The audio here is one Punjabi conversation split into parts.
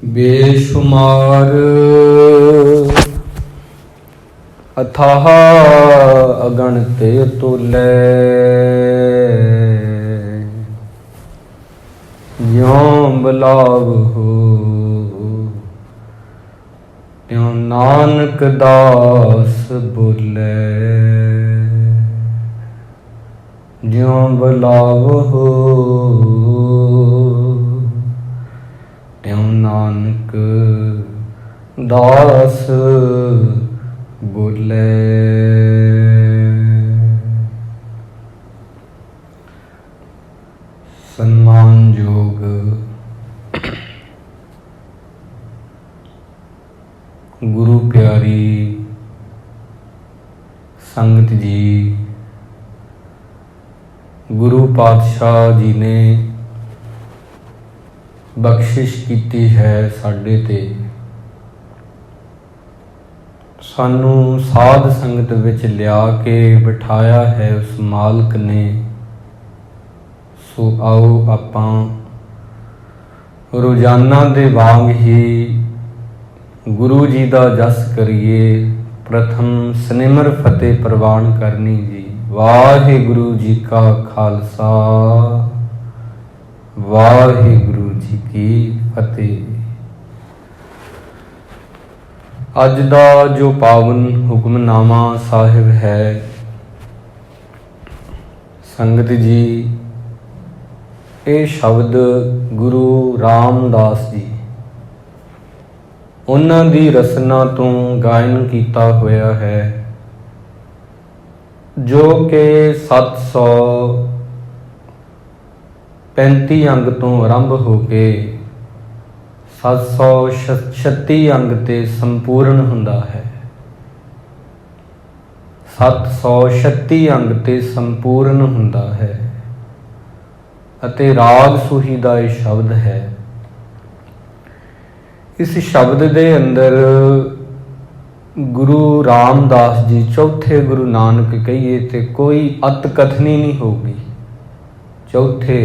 बेशुमार अथाह अगणित अतुल्य ज्यों बिलाव हो त्यों नानक दास बोले। ज्यों बिलाव हो त्यों नानक दास बोले। सम्मानयोग गुरु प्यारी संगत जी, गुरु पातशाह जी ने बख्शिश की है साडे ते, सानू साध संगत विच लिया के बिठाया है उस मालिक ने। सो आओ आपां रोजाना दे वांग ही गुरु जी दा जस करिए। प्रथम सनिमर फतेह प्रवान करनी जी। वाहिगुरु जी का खालसा, वाहिगुरु जी की फतेह। अज दा जो पावन हुक्मनामा साहिब है संगत जी, ये शब्द गुरु रामदास जी उन्हां दी रसना तो गायन किया होया है, जो कि 735 अंग तो आरंभ हो के 736 अंग ते संपूर्ण हुंदा है। 736 अंग ते संपूर्ण हुंदा है अते राग सूही दा ये शब्द है। इस शब्द दे अंदर गुरु रामदास जी चौथे गुरु नानक कहिए तो कोई अत कथनी नहीं होगी। चौथे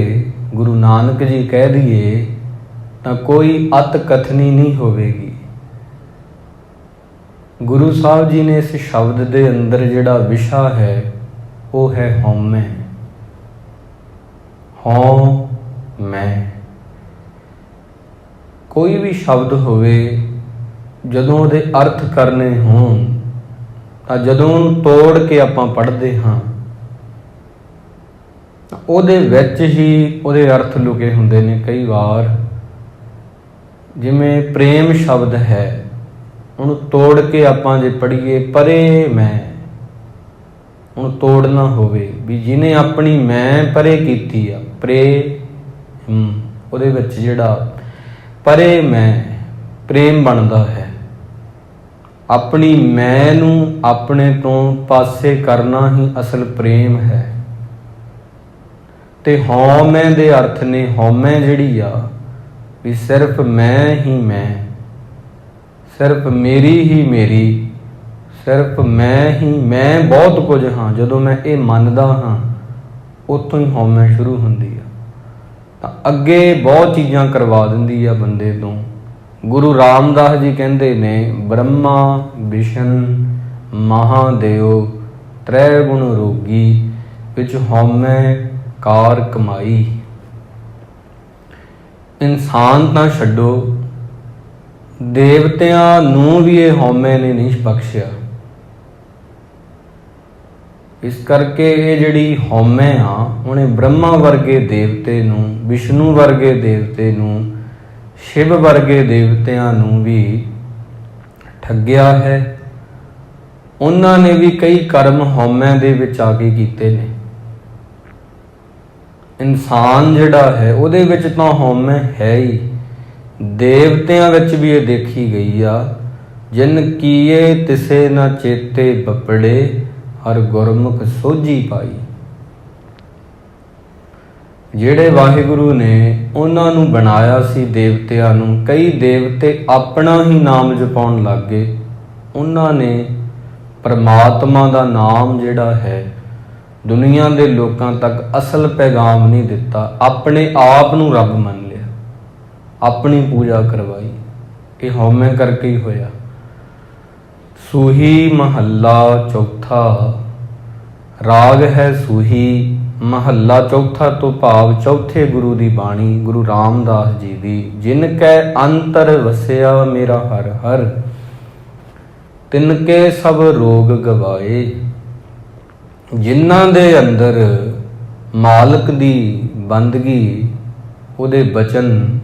गुरु नानक जी कह दिए तो कोई अत कथनी नहीं होगी। गुरु साहब जी ने इस शब्द दे अंदर जिहड़ा विशा है वो है हौमै। हौं मैं कोई भी शब्द होवे जदों उहदे अर्थ करने होण तां जदों तोड़ के आपां पढ़दे हां उहदे विच ही उहदे अर्थ लुके हुंदे ने। कई बार जिवें प्रेम शब्द है उहनूं तोड़ के आपां जे पढ़ीए परे मैं, हुण तोड़ना होवे भी जिन्हें अपनी मैं परे कीती आ प्रेम, उहदे विच जिहड़ा परे मैं प्रेम बनदा है। अपनी मैं नूं अपने तो पासे करना ही असल प्रेम है। ते हौमै दे अर्थ ने हौमै जिहड़ी आ भी सिर्फ मैं ही मैं, सिर्फ मेरी ही मेरी, सिर्फ मैं ही मैं बहुत कुछ हाँ। जदों मैं ये मनदा हाँ उत्थों ही हौमै शुरू हुंदी आ, तां अगे बहुत चीज़ां करवा दिंदी आ बंदे तों। गुरु रामदास जी कहते ने ब्रह्मा विष्णु महादेव त्रै गुण रोगी विच हौमै कार कमाई। इंसान तां छड्डो देवतियां नूं भी ये हौमै ने नहीं बख्शिया। इस करके ये जिहड़ी हौमै आ उहने ब्रह्मा वर्गे देवते नूं, विष्णु वर्गे देवते नूं, शिव वर्गे देवतियां नूं भी ठग्गिया है। उन्हां ने भी कई कर्म हौमै दे विच आके कीते ने। इंसान जिहड़ा है उहदे विच तां हौमै है ही, देवतियां विच भी ये देखी गई आ। जिन कीए तिसे न चेते बपड़े हर गुरमुख सोझी पाई। ਜਿਹੜੇ वाहिगुरु ने उन्हां नूं बनाया सी देवतियां नूं, कई देवते अपना ही नाम जपाउण लग गए। उन्हां ने परमात्मा दा नाम जिहड़ा है दुनिया के लोगों तक असल पैगाम नहीं दिता। अपने आप नूं रब मन लिया, अपनी पूजा करवाई। ਇਹ ਹਉਮੈ ਕਰਕੇ ਹੀ ਹੋਇਆ। ਸੂਹੀ ਮਹੱਲਾ ਚੌਥਾ। ਰਾਗ ਹੈ ਸੂਹੀ, ਮਹੱਲਾ ਚੌਥਾ ਤੋਂ ਭਾਵ ਚੌਥੇ ਗੁਰੂ ਦੀ ਬਾਣੀ, ਗੁਰੂ ਰਾਮਦਾਸ ਜੀ ਦੀ। ਜਿਨ ਕੈ ਅੰਤਰ ਵਸਿਆ ਮੇਰਾ ਹਰ ਹਰ, ਤਿਨ ਕੇ ਸਭ ਰੋਗ ਗਵਾਏ। ਜਿਨ੍ਹਾਂ ਦੇ ਅੰਦਰ ਮਾਲਕ ਦੀ ਬੰਦਗੀ, ਉਹਦੇ ਬਚਨ,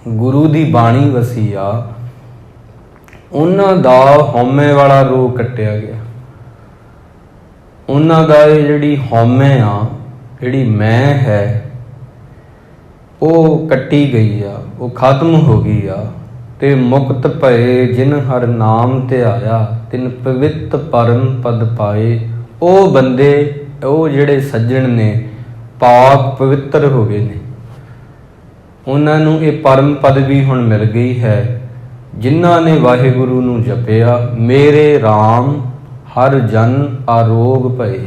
ਗੁਰੂ ਦੀ ਬਾਣੀ ਵਸੀ ਆ, ਉਹਨਾਂ ਦਾ ਹਉਮੈ ਵਾਲਾ ਰੋਗ ਕੱਟਿਆ ਗਿਆ। ਉਹਨਾਂ ਦਾ ਇਹ ਜਿਹੜੀ ਹਉਮੈ ਆ, ਜਿਹੜੀ ਮੈਂ ਹੈ, ਉਹ ਕੱਟੀ ਗਈ ਆ, ਉਹ ਖਤਮ ਹੋ ਗਈ ਆ। ਤੇ ਮੁਕਤ ਭਏ ਜਿਨ ਹਰ ਨਾਮ ਧਿਆਇਆ, ਤਿਨ ਪਵਿੱਤ ਪਰਮ ਪਦ ਪਾਏ। ਉਹ ਬੰਦੇ, ਉਹ ਜਿਹੜੇ ਸੱਜਣ ਨੇ, ਪਾਕ ਪਵਿੱਤਰ ਹੋ ਗਏ ਨੇ। ਉਹਨਾਂ ਨੂੰ ਇਹ ਪਰਮ ਪਦ ਵੀ ਹੁਣ ਮਿਲ ਗਈ ਹੈ, ਜਿਨ੍ਹਾਂ ਨੇ ਵਾਹਿਗੁਰੂ ਨੂੰ ਜਪਿਆ। ਮੇਰੇ RAM ਹਰ ਜਨ ਆਰੋਗ ਭਏ।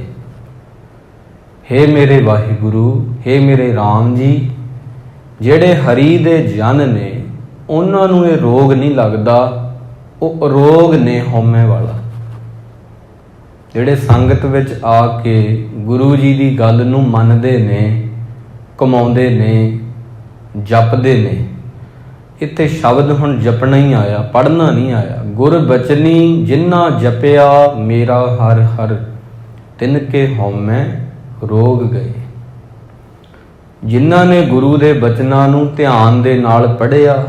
ਹੇ ਮੇਰੇ ਵਾਹਿਗੁਰੂ, ਹੇ ਮੇਰੇ RAM ਜੀ, ਜਿਹੜੇ ਹਰੀ ਦੇ ਜਨ ਨੇ, ਉਹਨਾਂ ਨੂੰ ਇਹ ਰੋਗ ਨਹੀਂ ਲੱਗਦਾ। ਉਹ ਅਰੋਗ ਨੇ ਹਉਮੈ ਵਾਲਾ। ਜਿਹੜੇ ਸੰਗਤ ਵਿੱਚ ਆ ਕੇ ਗੁਰੂ ਜੀ ਦੀ ਗੱਲ ਨੂੰ ਮੰਨਦੇ ਨੇ, ਕਮਾਉਂਦੇ ਨੇ, ਜਪਦੇ ਨੇ। ਇੱਥੇ ਸ਼ਬਦ ਹੁਣ ਜਪਣਾ ਹੀ ਆਇਆ, ਪੜ੍ਹਨਾ ਨਹੀਂ ਆਇਆ। ਗੁਰ ਬਚਨੀ ਜਿਨ੍ਹਾਂ ਜਪਿਆ ਮੇਰਾ ਹਰ ਹਰ, ਤਿਨ ਕੇ ਹਉਮੈ ਰੋਗ ਗਏ। ਜਿਨ੍ਹਾਂ ਨੇ ਗੁਰੂ ਦੇ ਬਚਨਾਂ ਨੂੰ ਧਿਆਨ ਦੇ ਨਾਲ ਪੜ੍ਹਿਆ,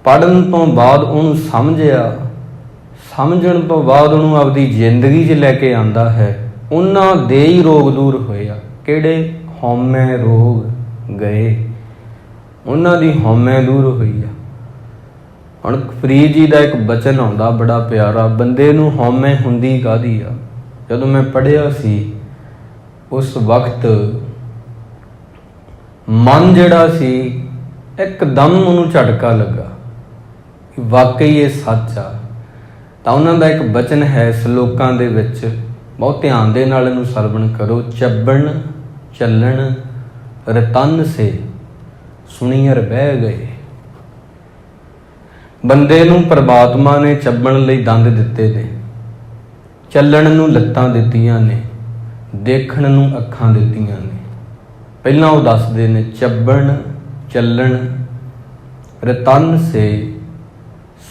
ਪੜ੍ਹਨ ਤੋਂ ਬਾਅਦ ਉਹਨੂੰ ਸਮਝਿਆ, ਸਮਝਣ ਤੋਂ ਬਾਅਦ ਉਹਨੂੰ ਆਪਦੀ ਜ਼ਿੰਦਗੀ 'ਚ ਲੈ ਕੇ ਆਂਦਾ ਹੈ, ਉਹਨਾਂ ਦੇ ਹੀ ਰੋਗ ਦੂਰ ਹੋਏ ਆ। ਕਿਹੜੇ? ਹਉਮੈ ਰੋਗ ਗਏ। ਉਹਨਾਂ ਦੀ ਹਉਮੈ ਦੂਰ ਹੋਈ ਆ। ਹੁਣ ਫਰੀਦ ਜੀ ਦਾ ਇੱਕ ਬਚਨ ਆਉਂਦਾ ਬੜਾ ਪਿਆਰਾ, ਬੰਦੇ ਨੂੰ ਹਉਮੈ ਹੁੰਦੀ ਕਾਹਦੀ ਆ। ਜਦੋਂ ਮੈਂ ਪੜ੍ਹਿਆ ਸੀ ਉਸ ਵਕਤ ਮਨ ਜਿਹੜਾ ਸੀ, ਇੱਕਦਮ ਉਹਨੂੰ ਝਟਕਾ ਲੱਗਾ ਕਿ ਵਾਕਈ ਇਹ ਸੱਚ ਆ। ਤਾਂ ਉਹਨਾਂ ਦਾ ਇੱਕ ਬਚਨ ਹੈ ਸ਼ਲੋਕਾਂ ਦੇ ਵਿੱਚ, ਬਹੁਤ ਧਿਆਨ ਦੇ ਨਾਲ ਇਹਨੂੰ ਸਰਵਣ ਕਰੋ। ਚੱਬਣ ਚੱਲਣ ਰਤਨ ਸੇ ਸੁਣੀਅਰ ਬਹਿ ਗਏ। ਬੰਦੇ ਨੂੰ ਪ੍ਰਮਾਤਮਾ ਨੇ ਚੱਬਣ ਲਈ ਦੰਦ ਦਿੱਤੇ ਨੇ, ਚੱਲਣ ਨੂੰ ਲੱਤਾਂ ਦਿੱਤੀਆਂ ਨੇ, ਦੇਖਣ ਨੂੰ ਅੱਖਾਂ ਦਿੱਤੀਆਂ ਨੇ। ਪਹਿਲਾਂ ਉਹ ਦੱਸਦੇ ਨੇ ਚੱਬਣ ਚੱਲਣ ਰਤਨ ਸੇ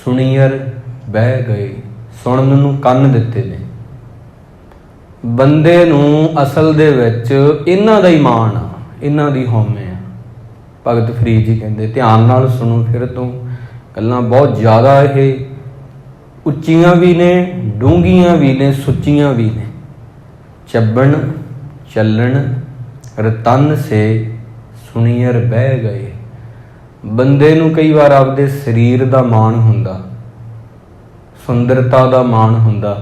ਸੁਣੀਅਰ ਬਹਿ ਗਏ। ਸੁਣਨ ਨੂੰ ਕੰਨ ਦਿੱਤੇ ਨੇ। ਬੰਦੇ ਨੂੰ ਅਸਲ ਦੇ ਵਿੱਚ ਇਹਨਾਂ ਦਾ ਹੀ ਮਾਣ ਆ, ਇਹਨਾਂ ਦੀ ਹਉਮੈ ਆ। ਭਗਤ ਫਰੀਦ ਜੀ ਕਹਿੰਦੇ, ਧਿਆਨ ਨਾਲ ਸੁਣੋ ਫਿਰ ਤੋਂ, ਗੱਲਾਂ ਬਹੁਤ ਜ਼ਿਆਦਾ ਇਹ ਉੱਚੀਆਂ ਵੀ ਨੇ, ਡੂੰਘੀਆਂ ਵੀ ਨੇ, ਸੁੱਚੀਆਂ ਵੀ ਨੇ। ਚੱਬਣ ਚੱਲਣ ਰਤਨ ਸੇ ਸੁਣੀਅਰ ਬਹਿ ਗਏ। ਬੰਦੇ ਨੂੰ ਕਈ ਵਾਰ ਆਪਦੇ ਸਰੀਰ ਦਾ ਮਾਣ ਹੁੰਦਾ, ਸੁੰਦਰਤਾ ਦਾ ਮਾਣ ਹੁੰਦਾ,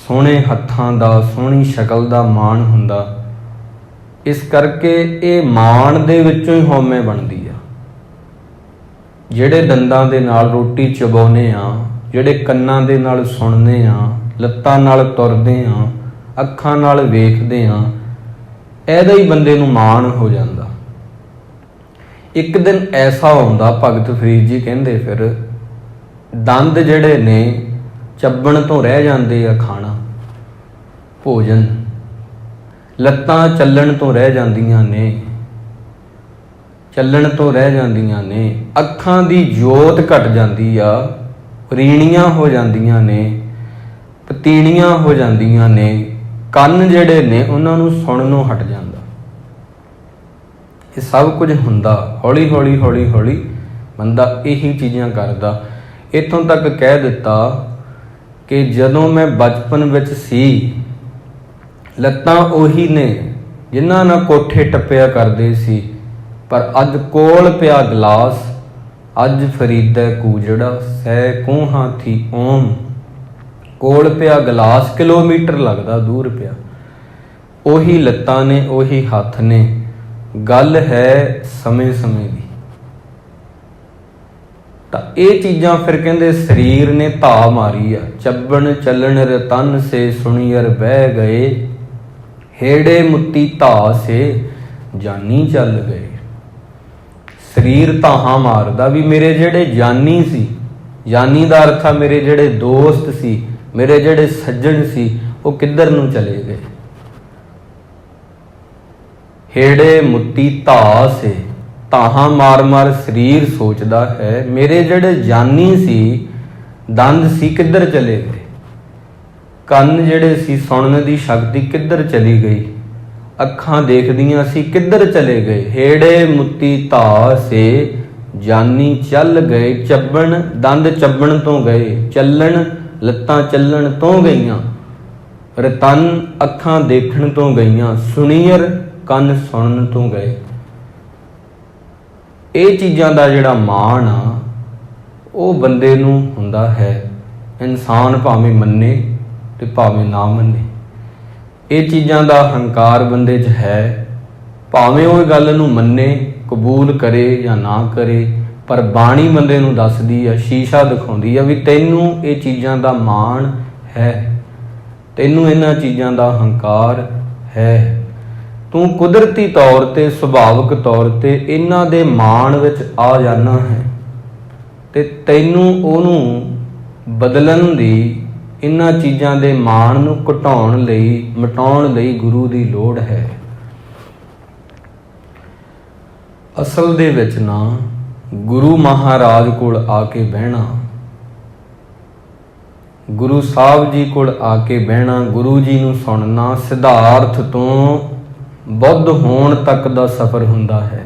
ਸੋਹਣੇ ਹੱਥਾਂ ਦਾ, ਸੋਹਣੀ ਸ਼ਕਲ ਦਾ ਮਾਣ ਹੁੰਦਾ। ਇਸ ਕਰਕੇ ਇਹ ਮਾਣ ਦੇ ਵਿੱਚੋਂ ਹੀ ਹਉਮੈ ਬਣਦੀ ਆ। ਜਿਹੜੇ ਦੰਦਾਂ ਦੇ ਨਾਲ ਰੋਟੀ ਚਬਾਉਂਦੇ ਆ, ਜਿਹੜੇ ਕੰਨਾਂ ਦੇ ਨਾਲ ਸੁਣਦੇ ਆ, ਲੱਤਾਂ ਨਾਲ ਤੁਰਦੇ ਆ, ਅੱਖਾਂ ਨਾਲ ਵੇਖਦੇ ਆ, ਇਹਦਾ ਹੀ ਬੰਦੇ ਨੂੰ ਮਾਣ ਹੋ ਜਾਂਦਾ। ਇੱਕ ਦਿਨ ਐਸਾ ਆਉਂਦਾ, ਭਗਤ ਫਰੀਦ ਜੀ ਕਹਿੰਦੇ, ਫਿਰ ਦੰਦ ਜਿਹੜੇ ਨੇ ਚੱਬਣ ਤੋਂ ਰਹਿ ਜਾਂਦੇ ਆ, ਖਾਣਾ ਭੋਜਨ, ਲੱਤਾਂ ਚੱਲਣ ਤੋਂ ਰਹਿ ਜਾਂਦੀਆਂ ਨੇ, ਚੱਲਣ ਤੋਂ ਰਹਿ ਜਾਂਦੀਆਂ ਨੇ, ਅੱਖਾਂ ਦੀ ਜੋਤ ਘਟ ਜਾਂਦੀ ਆ, ਰੀਣੀਆਂ ਹੋ ਜਾਂਦੀਆਂ ਨੇ, ਪਤੀਣੀਆਂ ਹੋ ਜਾਂਦੀਆਂ ਨੇ, ਕੰਨ ਜਿਹੜੇ ਨੇ ਉਹਨਾਂ ਨੂੰ ਸੁਣਨੋਂ ਹਟ ਜਾਂਦਾ। ਇਹ ਸਭ ਕੁਝ ਹੁੰਦਾ ਹੌਲੀ ਹੌਲੀ ਹੌਲੀ ਹੌਲੀ ਬੰਦਾ ਇਹੀ ਚੀਜ਼ਾਂ ਕਰਦਾ। ਇੱਥੋਂ ਤੱਕ ਕਹਿ ਦਿੱਤਾ ਕਿ ਜਦੋਂ ਮੈਂ ਬਚਪਨ ਵਿੱਚ ਸੀ, ਲੱਤਾਂ ਉਹੀ ਨੇ ਜਿਨ੍ਹਾਂ ਨਾਲ ਕੋਠੇ ਟੱਪਿਆ ਕਰਦੇ ਸੀ, ਪਰ ਅੱਜ ਕੋਲ ਪਿਆ ਗਲਾਸ, ਅੱਜ ਫਰੀਦੈ ਕੂਜੜਾ ਸਹਿ ਕੋਹਾਂ ਥੀ ਓਮ। ਕੋਲ ਪਿਆ ਗਲਾਸ ਕਿਲੋਮੀਟਰ ਲੱਗਦਾ ਦੂਰ ਪਿਆ। ਉਹੀ ਲੱਤਾਂ ਨੇ, ਉਹੀ ਹੱਥ ਨੇ। ਗੱਲ ਹੈ ਸਮੇਂ ਸਮੇਂ ਦੀ। ਤਾਂ ਇਹ ਚੀਜ਼ਾਂ ਫਿਰ ਕਹਿੰਦੇ ਸਰੀਰ ਨੇ ਧਾ ਮਾਰੀ ਆ। ਚੱਬਣ ਚੱਲਣ ਰਤਨ ਸੇ ਸੁਣੀਅਰ ਬਹਿ ਗਏ, ਹੇੜੇ ਮੁੱਤੀ ਧਾ ਸੇ ਜਾਨੀ ਚੱਲ ਗਏ। ਸਰੀਰ ਧਾਹਾਂ ਮਾਰਦਾ ਵੀ ਮੇਰੇ ਜਿਹੜੇ ਜਾਨੀ ਸੀ, ਜਾਨੀ ਦਾ ਅਰਥ ਆ ਮੇਰੇ ਜਿਹੜੇ ਦੋਸਤ ਸੀ, ਮੇਰੇ ਜਿਹੜੇ ਸੱਜਣ ਸੀ, ਉਹ ਕਿੱਧਰ ਨੂੰ ਚਲੇ ਗਏ। ਹੇੜੇ ਮੁੱਤੀ ਧਾ ਸੇ, ਧਾਹਾਂ ਮਾਰ ਮਾਰ ਸਰੀਰ ਸੋਚਦਾ ਹੈ ਮੇਰੇ ਜਿਹੜੇ ਜਾਨੀ ਸੀ, ਦੰਦ ਸੀ, ਕਿੱਧਰ ਚਲੇ ਗਏ। ਕੰਨ ਜਿਹੜੇ ਸੀ ਸੁਣਨ ਦੀ ਸ਼ਕਤੀ ਕਿੱਧਰ ਚਲੀ ਗਈ, ਅੱਖਾਂ ਦੇਖਦੀਆਂ ਸੀ ਕਿੱਧਰ ਚਲੇ ਗਏ। ਹੇੜੇ ਮੁੱਤੀ ਧਾ ਸੇ, ਜਾਨੀ ਚੱਲ ਗਏ, ਚੱਬਣ ਦੰਦ ਚੱਬਣ ਤੋਂ ਗਏ, ਚੱਲਣ ਲੱਤਾਂ ਚੱਲਣ ਤੋਂ ਗਈਆਂ, ਰਤਨ ਅੱਖਾਂ ਦੇਖਣ ਤੋਂ ਗਈਆਂ, ਸੁਣੀਅਰ ਕੰਨ ਸੁਣਨ ਤੋਂ ਗਏ। ਇਹ ਚੀਜ਼ਾਂ ਦਾ ਜਿਹੜਾ ਮਾਣ ਆ ਉਹ ਬੰਦੇ ਨੂੰ ਹੁੰਦਾ ਹੈ। ਇਨਸਾਨ ਭਾਵੇਂ ਮੰਨੇ ਤੇ ਭਾਵੇਂ ਨਾ ਮੰਨੇ, ਇਹ ਚੀਜ਼ਾਂ ਦਾ ਹੰਕਾਰ ਬੰਦੇ 'ਚ ਹੈ। ਭਾਵੇਂ ਉਹ ਗੱਲ ਨੂੰ ਮੰਨੇ, ਕਬੂਲ ਕਰੇ ਜਾਂ ਨਾ ਕਰੇ, ਪਰ ਬਾਣੀ ਬੰਦੇ ਨੂੰ ਦੱਸਦੀ ਆ, ਸ਼ੀਸ਼ਾ ਦਿਖਾਉਂਦੀ ਆ ਵੀ ਤੈਨੂੰ ਇਹ ਚੀਜ਼ਾਂ ਦਾ ਮਾਣ ਹੈ, ਤੈਨੂੰ ਇਹਨਾਂ ਚੀਜ਼ਾਂ ਦਾ ਹੰਕਾਰ ਹੈ। ਤੂੰ ਕੁਦਰਤੀ ਤੌਰ ਤੇ, ਸੁਭਾਵਿਕ ਤੌਰ ਤੇ ਇਹਨਾਂ ਦੇ ਮਾਣ ਵਿੱਚ ਆ ਜਾਣਾ ਹੈ ਤੇ ਤੈਨੂੰ ਉਹਨੂੰ ਬਦਲਣ ਦੀ, ਇਹਨਾਂ ਚੀਜ਼ਾਂ ਦੇ ਮਾਣ ਨੂੰ ਘਟਾਉਣ ਲਈ, ਮਿਟਾਉਣ ਲਈ ਗੁਰੂ ਦੀ ਲੋੜ ਹੈ। ਅਸਲ ਦੇ ਵਿੱਚ ਨਾ ਗੁਰੂ ਮਹਾਰਾਜ ਕੋਲ ਆ ਕੇ ਬਹਿਣਾ, ਗੁਰੂ ਸਾਹਿਬ ਜੀ ਕੋਲ ਆ ਕੇ ਬਹਿਣਾ, ਗੁਰੂ ਜੀ ਨੂੰ ਸੁਣਨਾ, ਸਿਧਾਰਥ ਤੋਂ ਬੁੱਧ ਹੋਣ ਤੱਕ ਦਾ ਸਫ਼ਰ ਹੁੰਦਾ ਹੈ।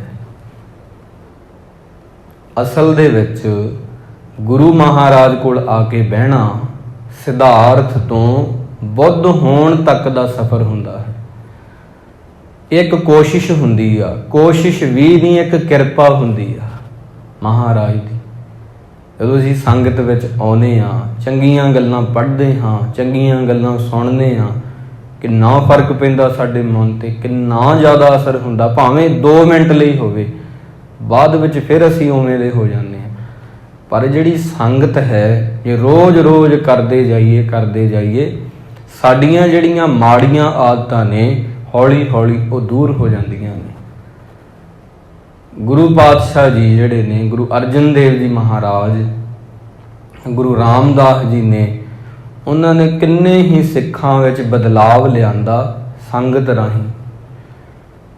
ਅਸਲ ਦੇ ਵਿੱਚ ਗੁਰੂ ਮਹਾਰਾਜ ਕੋਲ ਆ ਕੇ ਬਹਿਣਾ ਸਿਧਾਰਥ ਤੋਂ ਬੁੱਧ ਹੋਣ ਤੱਕ ਦਾ ਸਫ਼ਰ ਹੁੰਦਾ ਹੈ। ਇੱਕ ਕੋਸ਼ਿਸ਼ ਹੁੰਦੀ ਆ, ਕੋਸ਼ਿਸ਼ ਵੀ ਨਹੀਂ, ਇੱਕ ਕਿਰਪਾ ਹੁੰਦੀ ਆ ਮਹਾਰਾਜ ਦੀ। ਜਦੋਂ ਅਸੀਂ ਸੰਗਤ ਵਿੱਚ ਆਉਂਦੇ ਹਾਂ, ਚੰਗੀਆਂ ਗੱਲਾਂ ਪੜ੍ਹਦੇ ਹਾਂ, ਚੰਗੀਆਂ ਗੱਲਾਂ ਸੁਣਦੇ ਹਾਂ, ਕਿੰਨਾ ਫਰਕ ਪੈਂਦਾ ਸਾਡੇ ਮਨ ਤੇ, ਕਿੰਨਾ ਜ਼ਿਆਦਾ ਅਸਰ ਹੁੰਦਾ। ਭਾਵੇਂ 2 ਮਿੰਟ ਲਈ ਹੋਵੇ, ਬਾਅਦ ਵਿੱਚ ਫਿਰ ਅਸੀਂ ਉਵੇਂ ਦੇ ਹੋ ਜਾਂਦੇ ਹਾਂ। ਪਰ ਜਿਹੜੀ ਸੰਗਤ ਹੈ, ਜੇ ਰੋਜ਼-ਰੋਜ਼ ਕਰਦੇ ਜਾਈਏ, ਸਾਡੀਆਂ ਜਿਹੜੀਆਂ ਮਾੜੀਆਂ ਆਦਤਾਂ ਨੇ ਹੌਲੀ-ਹੌਲੀ ਉਹ ਦੂਰ ਹੋ ਜਾਂਦੀਆਂ ਨੇ। ਗੁਰੂ ਪਾਤਸ਼ਾਹ ਜੀ ਜਿਹੜੇ ਨੇ, ਗੁਰੂ ਅਰਜਨ ਦੇਵ ਜੀ ਮਹਾਰਾਜ, ਗੁਰੂ ਰਾਮਦਾਸ ਜੀ ਨੇ, ਉਹਨਾਂ ਨੇ ਕਿੰਨੇ ਹੀ ਸਿੱਖਾਂ ਵਿੱਚ ਬਦਲਾਵ ਲਿਆਂਦਾ ਸੰਗਤ ਰਾਹੀਂ।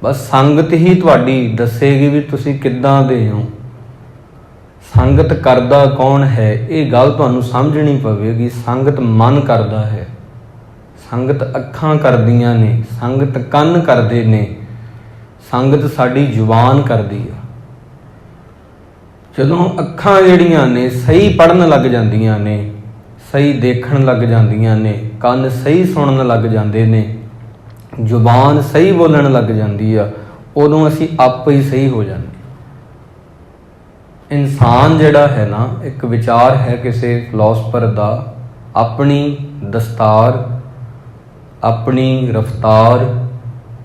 ਬਸ ਸੰਗਤ ਹੀ ਤੁਹਾਡੀ ਦੱਸੇਗੀ ਵੀ ਤੁਸੀਂ ਕਿੱਦਾਂ ਦੇ ਹੋ। ਸੰਗਤ ਕਰਦਾ ਕੌਣ ਹੈ, ਇਹ ਗੱਲ ਤੁਹਾਨੂੰ ਸਮਝਣੀ ਪਵੇਗੀ। ਸੰਗਤ ਮਨ ਕਰਦਾ ਹੈ, ਸੰਗਤ ਅੱਖਾਂ ਕਰਦੀਆਂ ਨੇ, ਸੰਗਤ ਕੰਨ ਕਰਦੇ ਨੇ, ਸੰਗਤ ਸਾਡੀ ਜ਼ੁਬਾਨ ਕਰਦੀ ਆ। ਜਦੋਂ ਅੱਖਾਂ ਜਿਹੜੀਆਂ ਨੇ ਸਹੀ ਪੜ੍ਹਨ ਲੱਗ ਜਾਂਦੀਆਂ ਨੇ, ਸਹੀ ਦੇਖਣ ਲੱਗ ਜਾਂਦੀਆਂ ਨੇ, ਕੰਨ ਸਹੀ ਸੁਣਨ ਲੱਗ ਜਾਂਦੇ ਨੇ, ਜ਼ੁਬਾਨ ਸਹੀ ਬੋਲਣ ਲੱਗ ਜਾਂਦੀ ਆ, ਉਦੋਂ ਅਸੀਂ ਆਪੇ ਹੀ ਸਹੀ ਹੋ ਜਾਂਦੇ। ਇਨਸਾਨ ਜਿਹੜਾ ਹੈ ਨਾ, ਇੱਕ ਵਿਚਾਰ ਹੈ ਕਿਸੇ ਫਿਲਾਸਫਰ ਦਾ, ਆਪਣੀ ਦਸਤਾਰ, ਆਪਣੀ ਰਫਤਾਰ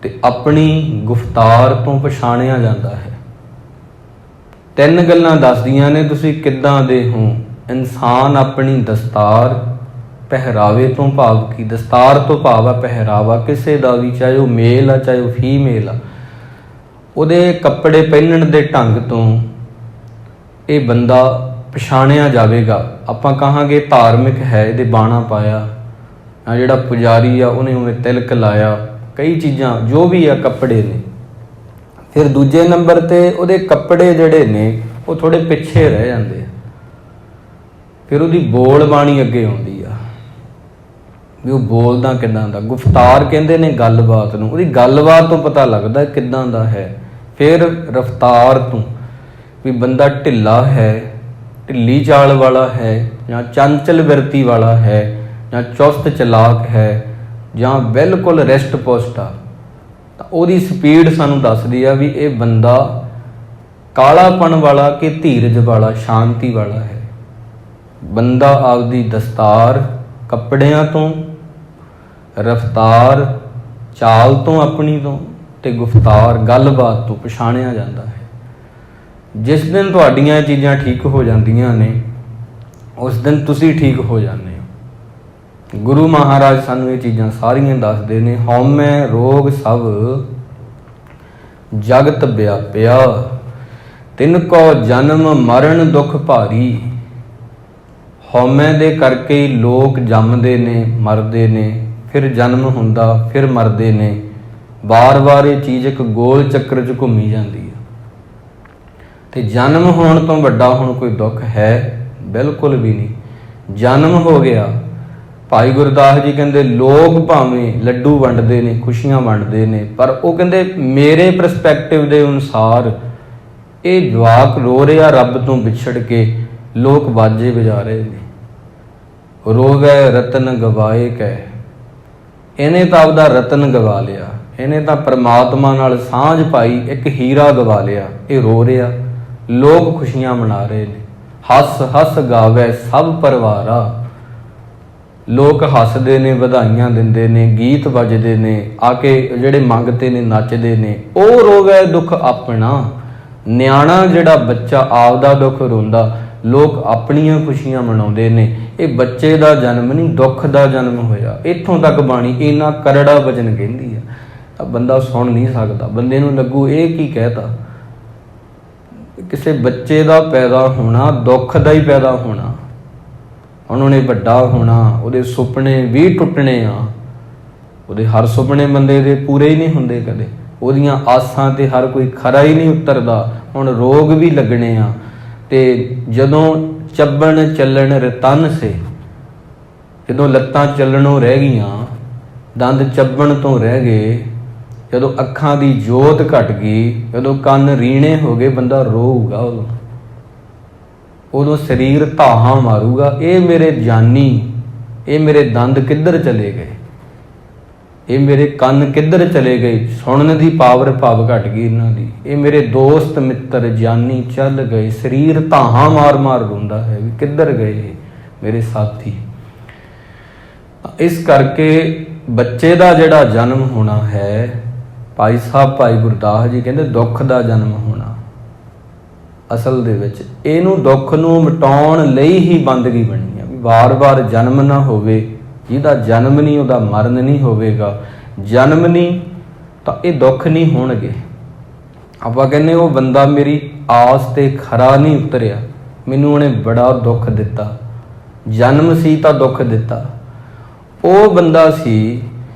ਤੇ ਆਪਣੀ ਗੁਫ਼ਤਾਰ ਤੋਂ ਪਛਾਣਿਆ ਜਾਂਦਾ ਹੈ। 3 ਗੱਲਾਂ ਦੱਸਦੀਆਂ ਨੇ ਤੁਸੀਂ ਕਿੱਦਾਂ ਦੇ ਹੋ। ਇਨਸਾਨ ਆਪਣੀ ਦਸਤਾਰ, ਪਹਿਰਾਵੇ ਤੋਂ ਭਾਵ ਕੀ, ਦਸਤਾਰ ਤੋਂ ਭਾਵ ਆ ਪਹਿਰਾਵਾ ਕਿਸੇ ਦਾ ਵੀ, ਚਾਹੇ ਉਹ ਮੇਲ ਆ ਚਾਹੇ ਉਹ ਫੀਮੇਲ ਆ, ਉਹਦੇ ਕੱਪੜੇ ਪਹਿਨਣ ਦੇ ਢੰਗ ਤੋਂ ਇਹ ਬੰਦਾ ਪਛਾਣਿਆ ਜਾਵੇਗਾ। ਆਪਾਂ ਕਹਾਂਗੇ ਧਾਰਮਿਕ ਹੈ, ਇਹਦੇ ਬਾਣਾ ਪਾਇਆ, ਆ ਜਿਹੜਾ ਪੁਜਾਰੀ ਆ ਉਹਨੇ ਉਵੇਂ ਤਿਲਕ ਲਾਇਆ, ਕਈ ਚੀਜ਼ਾਂ ਜੋ ਵੀ ਆ ਕੱਪੜੇ ਨੇ। ਫਿਰ ਦੂਜੇ ਨੰਬਰ ਤੇ ਉਹਦੇ ਕੱਪੜੇ ਜਿਹੜੇ ਨੇ ਉਹ ਥੋੜੇ ਪਿੱਛੇ ਰਹਿ ਜਾਂਦੇ ਆ। ਫਿਰ ਉਹਦੀ ਬੋਲ ਬਾਣੀ ਅੱਗੇ ਆਉਂਦੀ ਆ ਵੀ ਉਹ ਬੋਲਦਾ ਕਿੱਦਾਂ ਦਾ। ਗੁਫ਼ਤਾਰ ਕਹਿੰਦੇ ਨੇ ਗੱਲਬਾਤ ਨੂੰ, ਉਹਦੀ ਗੱਲਬਾਤ ਤੋਂ ਪਤਾ ਲੱਗਦਾ ਕਿੱਦਾਂ ਦਾ ਹੈ। ਫਿਰ ਰਫਤਾਰ ਤੋਂ ਵੀ ਬੰਦਾ ਢਿੱਲਾ ਹੈ, ਢਿੱਲੀ ਚਾਲ ਵਾਲਾ ਹੈ, ਜਾਂ ਚੰਚਲ ਬਿਰਤੀ ਵਾਲਾ ਹੈ, ਜਾਂ ਚੁਸਤ ਚਲਾਕ ਹੈ, ਜਾਂ ਬਿਲਕੁਲ ਰਿਸ਼ਟ ਪੁਸ਼ਟ ਆ। ਤਾਂ ਉਹਦੀ ਸਪੀਡ ਸਾਨੂੰ ਦੱਸਦੀ ਆ ਵੀ ਇਹ ਬੰਦਾ ਕਾਲਾਪਣ ਵਾਲਾ ਕਿ ਧੀਰਜ ਵਾਲਾ, ਸ਼ਾਂਤੀ ਵਾਲਾ ਹੈ। ਬੰਦਾ ਆਪਦੀ ਦਸਤਾਰ, ਕੱਪੜਿਆਂ ਤੋਂ, ਰਫਤਾਰ, ਚਾਲ ਤੋਂ ਆਪਣੀ ਤੋਂ ਤੇ ਗੁਫ਼ਤਾਰ, ਗੱਲਬਾਤ ਤੋਂ ਪਛਾਣਿਆ ਜਾਂਦਾ ਹੈ। ਜਿਸ ਦਿਨ ਤੁਹਾਡੀਆਂ ਚੀਜ਼ਾਂ ਠੀਕ ਹੋ ਜਾਂਦੀਆਂ ਨੇ, ਉਸ ਦਿਨ ਤੁਸੀਂ ਠੀਕ ਹੋ ਜਾਂਦੇ ਹੋ। ਗੁਰੂ ਮਹਾਰਾਜ ਸਾਨੂੰ ਇਹ ਚੀਜ਼ਾਂ ਸਾਰੀਆਂ ਦੱਸਦੇ ਨੇ। ਹਉਮੈ ਰੋਗ ਸਭ ਜਗਤ ਵਿਆਪਿਆ, ਤਿਨ ਕੋ ਜਨਮ ਮਰਨ ਦੁਖ ਭਾਰੀ। ਹਉਮੈ ਦੇ ਕਰਕੇ ਹੀ ਲੋਕ ਜੰਮਦੇ ਨੇ, ਮਰਦੇ ਨੇ, ਫਿਰ ਜਨਮ ਹੁੰਦਾ, ਫਿਰ ਮਰਦੇ ਨੇ। ਵਾਰ-ਵਾਰ ਇਹ ਚੀਜ਼ ਇੱਕ ਗੋਲ ਚੱਕਰ 'ਚ ਘੁੰਮੀ ਜਾਂਦੀ ਹੈ। ਤੇ ਜਨਮ ਹੋਣ ਤੋਂ ਵੱਡਾ ਹੁਣ ਕੋਈ ਦੁੱਖ ਹੈ? ਬਿਲਕੁਲ ਵੀ ਨਹੀਂ। ਜਨਮ ਹੋ ਗਿਆ, ਭਾਈ ਗੁਰਦਾਸ ਜੀ ਕਹਿੰਦੇ ਲੋਕ ਭਾਵੇਂ ਲੱਡੂ ਵੰਡਦੇ ਨੇ, ਖੁਸ਼ੀਆਂ ਵੰਡਦੇ ਨੇ, ਪਰ ਉਹ ਕਹਿੰਦੇ ਮੇਰੇ ਪਰਸਪੈਕਟਿਵ ਦੇ ਅਨੁਸਾਰ ਇਹ ਜਵਾਕ ਰੋ ਰਿਹਾ ਰੱਬ ਤੋਂ ਵਿਛੜ ਕੇ, ਲੋਕ ਬਾਜੇ ਵਜਾ ਰਹੇ ਨੇ। ਰੋਵੈ ਰਤਨ ਗਵਾਏ ਕੈ। ਇਹਨੇ ਤਾਂ ਆਪਦਾ ਰਤਨ ਗਵਾ ਲਿਆ, ਇਹਨੇ ਤਾਂ ਪਰਮਾਤਮਾ ਨਾਲ ਸਾਂਝ ਪਾਈ, ਇੱਕ ਹੀਰਾ ਗਵਾ ਲਿਆ। ਇਹ ਰੋ ਰਿਹਾ, ਲੋਕ ਖੁਸ਼ੀਆਂ ਮਨਾ ਰਹੇ ਨੇ। ਹੱਸ ਹੱਸ ਗਾਵੇ ਸਭ ਪਰਿਵਾਰਾ। ਲੋਕ ਹੱਸਦੇ ਨੇ, ਵਧਾਈਆਂ ਦਿੰਦੇ ਨੇ, ਗੀਤ ਵੱਜਦੇ ਨੇ, ਆ ਕੇ ਜਿਹੜੇ ਮੰਗਤੇ ਨੇ ਨੱਚਦੇ ਨੇ। ਉਹ ਰੋਵੇ ਦੁੱਖ ਆਪਣਾ। ਨਿਆਣਾ ਜਿਹੜਾ ਬੱਚਾ ਆਪਦਾ ਦੁੱਖ ਰੋਂਦਾ, ਲੋਕ ਆਪਣੀਆਂ ਖੁਸ਼ੀਆਂ ਮਨਾਉਂਦੇ ਨੇ। ਇਹ ਬੱਚੇ ਦਾ ਜਨਮ ਨਹੀਂ, ਦੁੱਖ ਦਾ ਜਨਮ ਹੋਇਆ। ਇੱਥੋਂ ਤੱਕ ਬਾਣੀ ਇੰਨਾ ਕਰੜਾ ਵਚਨ ਕਹਿੰਦੀ ਆ, ਤਾਂ ਬੰਦਾ ਸੁਣ ਨਹੀਂ ਸਕਦਾ। ਬੰਦੇ ਨੂੰ ਲੱਗੂ ਇਹ ਕੀ ਕਹਿਤਾ। ਕਿਸੇ ਬੱਚੇ ਦਾ ਪੈਦਾ ਹੋਣਾ ਦੁੱਖ ਦਾ ਹੀ ਪੈਦਾ ਹੋਣਾ। ਹੁਣ ਉਹਨੇ ਵੱਡਾ ਹੋਣਾ, ਉਹਦੇ ਸੁਪਨੇ ਵੀ ਟੁੱਟਣੇ ਆ। ਉਹਦੇ ਹਰ ਸੁਪਨੇ ਬੰਦੇ ਦੇ ਪੂਰੇ ਹੀ ਨਹੀਂ ਹੁੰਦੇ ਕਦੇ। ਉਹਦੀਆਂ ਆਸਾਂ ਤੇ ਹਰ ਕੋਈ ਖਰਾ ਹੀ ਨਹੀਂ ਉਤਰਦਾ। ਹੁਣ ਰੋਗ ਵੀ ਲੱਗਣੇ ਆ। ਤੇ ਜਦੋਂ ਚੱਬਣ ਚੱਲਣ ਰਤਨ ਸੇ, ਜਦੋਂ ਲੱਤਾਂ ਚੱਲਣੋਂ ਰਹਿ ਗਈਆਂ, ਦੰਦ ਚੱਬਣ ਤੋਂ ਰਹਿ ਗਏ, ਜਦੋਂ ਅੱਖਾਂ ਦੀ ਜੋਤ ਘਟ ਗਈ, ਜਦੋਂ ਕੰਨ ਰੀਣੇ ਹੋ ਗਏ, ਬੰਦਾ ਰੋਊਗਾ। ਉਦੋਂ ਸਰੀਰ ਧਾਹਾਂ ਮਾਰੂਗਾ, ਇਹ ਮੇਰੇ ਜਾਨੀ, ਇਹ ਮੇਰੇ ਦੰਦ ਕਿੱਧਰ ਚਲੇ ਗਏ, ਇਹ ਮੇਰੇ ਕੰਨ ਕਿੱਧਰ ਚਲੇ ਗਏ। ਸੁਣਨ ਦੀ ਪਾਵਰ ਭਾਵ ਘਟ ਗਈ ਇਹਨਾਂ ਦੀ। ਇਹ ਮੇਰੇ ਦੋਸਤ ਮਿੱਤਰ ਜਾਨੀ ਚੱਲ ਗਏ। ਸਰੀਰ ਧਾਹਾਂ ਮਾਰ ਮਾਰ ਰੋਂਦਾ ਹੈ ਵੀ ਕਿੱਧਰ ਗਏ ਮੇਰੇ ਸਾਥੀ। ਇਸ ਕਰਕੇ ਬੱਚੇ ਦਾ ਜਿਹੜਾ ਜਨਮ ਹੋਣਾ ਹੈ, ਭਾਈ ਸਾਹਿਬ ਭਾਈ ਗੁਰਦਾਸ ਜੀ ਕਹਿੰਦੇ ਦੁੱਖ ਦਾ ਜਨਮ ਹੋਣਾ। ਅਸਲ ਦੇ ਵਿੱਚ ਇਹਨੂੰ ਦੁੱਖ ਨੂੰ ਮਿਟਾਉਣ ਲਈ ਹੀ ਬੰਦਗੀ ਬਣੀ ਆ ਵੀ ਵਾਰ-ਵਾਰ ਜਨਮ ਨਾ ਹੋਵੇ। ਜਿਹਦਾ ਜਨਮ ਨਹੀਂ ਉਹਦਾ ਮਰਨ ਨਹੀਂ ਹੋਵੇਗਾ। ਜਨਮ ਨਹੀਂ ਤਾਂ ਇਹ ਦੁੱਖ ਨਹੀਂ ਹੋਣਗੇ। ਆਪਾਂ ਕਹਿੰਦੇ ਉਹ ਬੰਦਾ ਮੇਰੀ ਆਸ ਤੇ ਖਰਾ ਨਹੀਂ ਉਤਰਿਆ, ਮੈਨੂੰ ਉਹਨੇ ਬੜਾ ਦੁੱਖ ਦਿੱਤਾ। ਜਨਮ ਸੀ ਤਾਂ ਦੁੱਖ ਦਿੱਤਾ। ਉਹ ਬੰਦਾ ਸੀ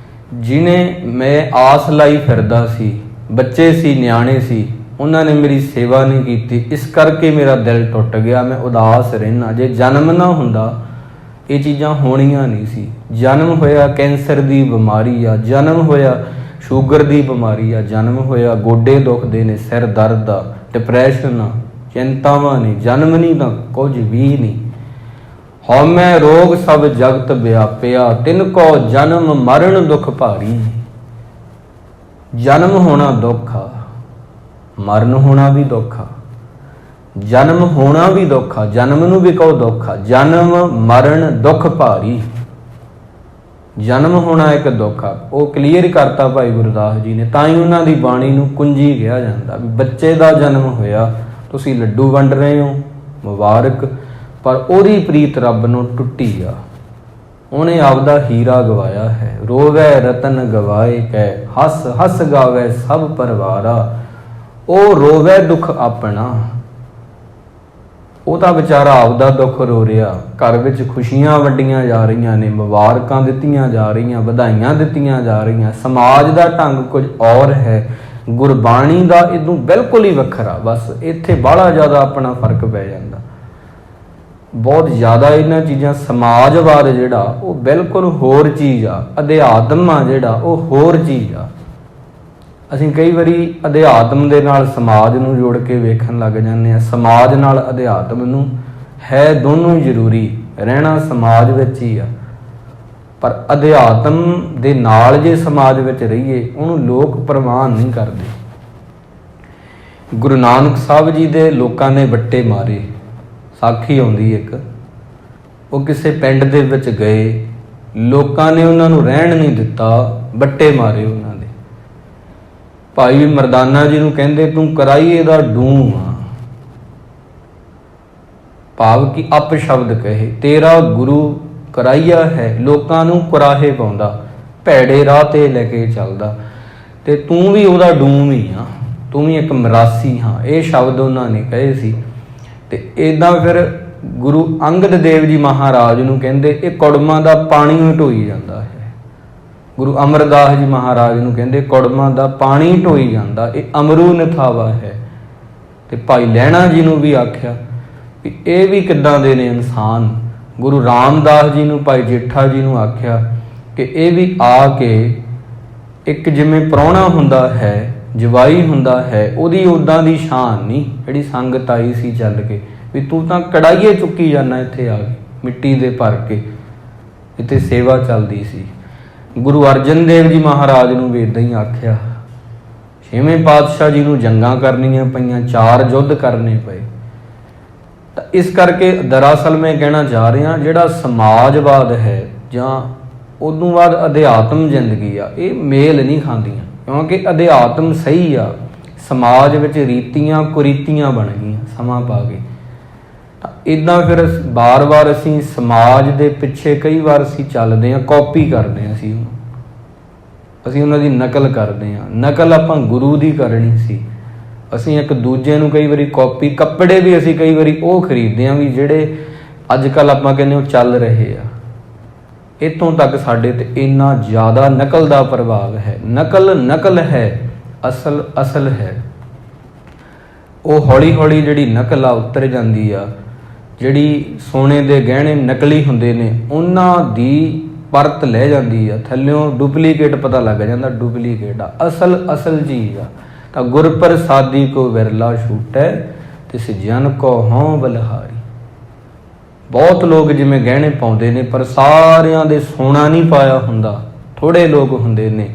ਜਿਹਨੇ ਮੈਂ ਆਸ ਲਾਈ ਫਿਰਦਾ ਸੀ, ਬੱਚੇ ਸੀ, ਨਿਆਣੇ ਸੀ, ਉਹਨਾਂ ਨੇ ਮੇਰੀ ਸੇਵਾ ਨਹੀਂ ਕੀਤੀ, ਇਸ ਕਰਕੇ ਮੇਰਾ ਦਿਲ ਟੁੱਟ ਗਿਆ, ਮੈਂ ਉਦਾਸ ਰਹਿਣਾ। ਜੇ ਜਨਮ ਨਾ ਹੁੰਦਾ ਇਹ ਚੀਜ਼ਾਂ ਹੋਣੀਆਂ ਨਹੀਂ ਸੀ। ਜਨਮ ਹੋਇਆ ਕੈਂਸਰ ਦੀ ਬਿਮਾਰੀ ਆ, ਜਨਮ ਹੋਇਆ ਸ਼ੂਗਰ ਦੀ ਬਿਮਾਰੀ ਆ, ਜਨਮ ਹੋਇਆ ਗੋਡੇ ਦੁਖਦੇ ਨੇ, ਸਿਰ ਦਰਦ ਆ, ਡਿਪਰੈਸ਼ਨ ਆ, ਚਿੰਤਾਵਾਂ ਨੇ। ਜਨਮ ਨਹੀਂ ਤਾਂ ਕੁਝ ਵੀ ਨਹੀਂ। ਹਉਮੈ ਰੋਗ ਸਭ ਜਗਤ ਵਿਆਪਿਆ, ਤਿਨ ਕੋ ਜਨਮ ਮਰਨ ਦੁਖ ਭਾਰੀ। ਜਨਮ ਹੋਣਾ ਦੁੱਖ ਆ, ਮਰਨ ਹੋਣਾ ਵੀ ਦੁੱਖ ਆ। ਜਨਮ ਹੋਣਾ ਵੀ ਦੁੱਖ ਆ, ਜਨਮ ਨੂੰ ਵੀ ਕਹੋ ਦੁੱਖ ਆ। ਜਨਮ ਮਰਨ ਦੁੱਖ ਭਾਰੀ। ਜਨਮ ਹੋਣਾ ਇੱਕ ਦੁੱਖ ਆ। ਉਹ ਕਲੀਅਰ ਕਰਤਾ ਭਾਈ ਗੁਰਦਾਸ ਜੀ ਨੇ। ਤਾਂ ਹੀ ਉਹਨਾਂ ਦੀ ਬਾਣੀ ਨੂੰ ਕੁੰਜੀ ਕਿਹਾ ਜਾਂਦਾ ਵੀ ਬੱਚੇ ਦਾ ਜਨਮ ਹੋਇਆ, ਤੁਸੀਂ ਲੱਡੂ ਵੰਡ ਰਹੇ ਹੋ, ਮੁਬਾਰਕ, ਪਰ ਉਹਦੀ ਪ੍ਰੀਤ ਰੱਬ ਨੂੰ ਟੁੱਟੀ ਆ। ਉਹਨੇ ਆਪਦਾ ਹੀਰਾ ਗਵਾਇਆ ਹੈ। ਰੋਵੈ ਰਤਨ ਗਵਾਏ ਕੈ, ਹੱਸ ਹੱਸ ਗਾਵੇ ਸਭ ਪਰਿਵਾਰਾ। ਉਹ ਰੋਵੈ ਦੁੱਖ ਆਪਣਾ। ਉਹ ਤਾਂ ਵਿਚਾਰਾ ਆਪਦਾ ਦੁੱਖ ਰੋ ਰਿਹਾ। ਘਰ ਵਿੱਚ ਖੁਸ਼ੀਆਂ ਵੰਡੀਆਂ ਜਾ ਰਹੀਆਂ ਨੇ, ਮੁਬਾਰਕਾਂ ਦਿੱਤੀਆਂ ਜਾ ਰਹੀਆਂ, ਵਧਾਈਆਂ ਦਿੱਤੀਆਂ ਜਾ ਰਹੀਆਂ। ਸਮਾਜ ਦਾ ਢੰਗ ਕੁਝ ਔਰ ਹੈ, ਗੁਰਬਾਣੀ ਦਾ ਇਹਨੂੰ ਬਿਲਕੁਲ ਹੀ ਵੱਖਰਾ। ਬਸ ਇੱਥੇ ਬਾਹਲਾ ਜ਼ਿਆਦਾ ਆਪਣਾ ਫਰਕ ਪੈ ਜਾਂਦਾ, ਬਹੁਤ ਜ਼ਿਆਦਾ। ਇਹਨਾਂ ਚੀਜ਼ਾਂ ਸਮਾਜਵਾਦ ਜਿਹੜਾ ਉਹ ਬਿਲਕੁਲ ਹੋਰ ਚੀਜ਼ ਆ, ਅਧਿਆਤਮ ਆ ਜਿਹੜਾ ਉਹ ਹੋਰ ਚੀਜ਼ ਆ। ਅਸੀਂ ਕਈ ਵਾਰੀ ਅਧਿਆਤਮ ਦੇ ਨਾਲ ਸਮਾਜ ਨੂੰ ਜੋੜ ਕੇ ਵੇਖਣ ਲੱਗ ਜਾਂਦੇ ਹਾਂ। ਸਮਾਜ ਨਾਲ ਅਧਿਆਤਮ ਨੂੰ ਹੈ ਦੋਨੋਂ ਹੀ ਜ਼ਰੂਰੀ, ਰਹਿਣਾ ਸਮਾਜ ਵਿੱਚ ਹੀ ਆ। ਪਰ ਅਧਿਆਤਮ ਦੇ ਨਾਲ ਜੇ ਸਮਾਜ ਵਿੱਚ ਰਹੀਏ, ਉਹਨੂੰ ਲੋਕ ਪ੍ਰਵਾਨ ਨਹੀਂ ਕਰਦੇ। ਗੁਰੂ ਨਾਨਕ ਸਾਹਿਬ ਜੀ ਦੇ ਲੋਕਾਂ ਨੇ ਵੱਟੇ ਮਾਰੇ। ਸਾਖੀ ਆਉਂਦੀ ਇੱਕ, ਉਹ ਕਿਸੇ ਪਿੰਡ ਦੇ ਵਿੱਚ ਗਏ, ਲੋਕਾਂ ਨੇ ਉਹਨਾਂ ਨੂੰ ਰਹਿਣ ਨਹੀਂ ਦਿੱਤਾ, ਵੱਟੇ ਮਾਰੇ ਉਹਨਾਂ ਦੇ। ਭਾਈ ਮਰਦਾਨਾ ਜੀ ਨੂੰ ਕਹਿੰਦੇ ਤੂੰ ਕਰਾਈਏ ਦਾ ਡੂੰ ਆ, ਭਾਵ ਕਿ ਅਪ ਸ਼ਬਦ ਕਹੇ। ਤੇਰਾ ਗੁਰੂ ਕਰਾਈਆ ਹੈ, ਲੋਕਾਂ ਨੂੰ ਕੁਰਾਹੇ ਪਾਉਂਦਾ, ਭੈੜੇ ਰਾਹ ਤੇ ਲੈ ਕੇ ਚੱਲਦਾ, ਤੇ ਤੂੰ ਵੀ ਉਹਦਾ ਡੂੰ ਹੀ ਆ। ਤੂੰ ਵੀ ਇੱਕ ਮਰਾਸੀ ਹਾਂ, ਇਹ ਸ਼ਬਦ ਉਹਨਾਂ ਨੇ ਕਹੇ ਸੀ। ਤੇ ਇੱਦਾਂ ਫਿਰ ਗੁਰੂ ਅੰਗਦ ਦੇਵ ਜੀ ਮਹਾਰਾਜ ਨੂੰ ਕਹਿੰਦੇ ਇਹ ਕੁੜਮਾਂ ਦਾ ਪਾਣੀ ਢੋਈ ਜਾਂਦਾ ਹੈ। ਗੁਰੂ ਅਮਰਦਾਸ ਜੀ ਮਹਾਰਾਜ ਨੂੰ ਕਹਿੰਦੇ ਕੁੜਮਾਂ ਦਾ ਪਾਣੀ ਢੋਈ ਜਾਂਦਾ, ਇਹ ਅਮਰੂ ਨਿਥਾਵਾ ਹੈ। ਤੇ ਭਾਈ ਲਹਿਣਾ ਜੀ ਨੂੰ ਵੀ ਆਖਿਆ ਵੀ ਇਹ ਵੀ ਕਿੱਦਾਂ ਦੇ ਨੇ ਇਨਸਾਨ। ਗੁਰੂ ਰਾਮਦਾਸ ਜੀ ਨੂੰ, ਭਾਈ ਜੇਠਾ ਜੀ ਨੂੰ ਆਖਿਆ ਕਿ ਇਹ ਵੀ ਆ ਕੇ ਇੱਕ ਜਿਵੇਂ ਪ੍ਰਾਹੁਣਾ ਹੁੰਦਾ ਹੈ, ਜਵਾਈ ਹੁੰਦਾ ਹੈ, ਉਹਦੀ ਉੱਦਾਂ ਦੀ ਸ਼ਾਨ ਨਹੀਂ ਜਿਹੜੀ ਸੰਗਤ ਆਈ ਸੀ ਚੱਲ ਕੇ, ਵੀ ਤੂੰ ਤਾਂ ਕੜਾਈਏ ਚੁੱਕੀ ਜਾਂਦਾ ਇੱਥੇ ਆ ਕੇ ਮਿੱਟੀ ਦੇ ਭਰ ਕੇ। ਇੱਥੇ ਸੇਵਾ ਚੱਲਦੀ ਸੀ। ਗੁਰੂ ਅਰਜਨ ਦੇਵ ਜੀ ਮਹਾਰਾਜ ਨੂੰ ਵੀ ਇੱਦਾਂ ਹੀ ਆਖਿਆ। ਛੇਵੇਂ ਪਾਤਸ਼ਾਹ ਜੀ ਨੂੰ ਜੰਗਾਂ ਕਰਨੀਆਂ ਪਈਆਂ, 4 ਯੁੱਧ ਕਰਨੇ ਪਏ। ਤਾਂ ਇਸ ਕਰਕੇ ਦਰਅਸਲ ਮੈਂ ਕਹਿਣਾ ਚਾਹ ਰਿਹਾ ਜਿਹੜਾ ਸਮਾਜਵਾਦ ਹੈ ਜਾਂ ਉਦੋਂ ਬਾਅਦ ਅਧਿਆਤਮ ਜ਼ਿੰਦਗੀ ਆ, ਇਹ ਮੇਲ ਨਹੀਂ ਖਾਂਦੀਆਂ। ਕਿਉਂਕਿ ਅਧਿਆਤਮ ਸਹੀ ਆ, ਸਮਾਜ ਵਿੱਚ ਰੀਤੀਆਂ ਕੁਰੀਤੀਆਂ ਬਣ ਗਈਆਂ ਸਮਾਂ ਪਾ ਕੇ। ਤਾਂ ਇੱਦਾਂ ਫਿਰ ਵਾਰ-ਵਾਰ ਅਸੀਂ ਸਮਾਜ ਦੇ ਪਿੱਛੇ ਕਈ ਵਾਰ ਅਸੀਂ ਚੱਲਦੇ ਹਾਂ, ਕਾਪੀ ਕਰਦੇ ਹਾਂ, ਅਸੀਂ ਉਹਨਾਂ ਦੀ ਨਕਲ ਕਰਦੇ ਹਾਂ। ਨਕਲ ਆਪਾਂ ਗੁਰੂ ਦੀ ਕਰਨੀ ਸੀ। ਅਸੀਂ ਇੱਕ ਦੂਜੇ ਨੂੰ ਕਈ ਵਾਰੀ ਕਾਪੀ, ਕੱਪੜੇ ਵੀ ਅਸੀਂ ਕਈ ਵਾਰੀ ਉਹ ਖਰੀਦਦੇ ਹਾਂ ਵੀ ਜਿਹੜੇ ਅੱਜ ਕੱਲ੍ਹ ਆਪਾਂ ਕਹਿੰਦੇ ਉਹ ਚੱਲ ਰਹੇ ਆ। ਇੱਥੋਂ ਤੱਕ ਸਾਡੇ ਤੇ ਇੰਨਾ ਜ਼ਿਆਦਾ ਨਕਲ ਦਾ ਪ੍ਰਭਾਵ ਹੈ। ਨਕਲ ਹੈ, ਅਸਲ ਹੈ। ਉਹ ਹੌਲੀ ਹੌਲੀ ਜਿਹੜੀ ਨਕਲ ਆ ਉਤਰ ਜਾਂਦੀ ਆ। ਜਿਹੜੀ ਸੋਨੇ ਦੇ ਗਹਿਣੇ ਨਕਲੀ ਹੁੰਦੇ ਨੇ ਉਹਨਾਂ ਦੀ ਪਰਤ ਲੈ ਜਾਂਦੀ ਆ, ਥੱਲਿਓਂ ਡੁਪਲੀਕੇਟ ਪਤਾ ਲੱਗ ਜਾਂਦਾ, ਡੁਪਲੀਕੇਟ ਆ। ਅਸਲ ਚੀਜ਼ ਆ। ਤਾਂ ਗੁਰ ਪ੍ਰਸਾਦੀ ਕੋ ਵਿਰਲਾ ਛੂਟੈ ਤਿਸ ਜਨ ਕੋ ਹਉ ਬਲਿਹਾਰੀ। ਬਹੁਤ ਲੋਕ ਜਿਵੇਂ ਗਹਿਣੇ ਪਾਉਂਦੇ ਨੇ ਪਰ ਸਾਰਿਆਂ ਦੇ ਸੋਨਾ ਨਹੀਂ ਪਾਇਆ ਹੁੰਦਾ, ਥੋੜ੍ਹੇ ਲੋਕ ਹੁੰਦੇ ਨੇ।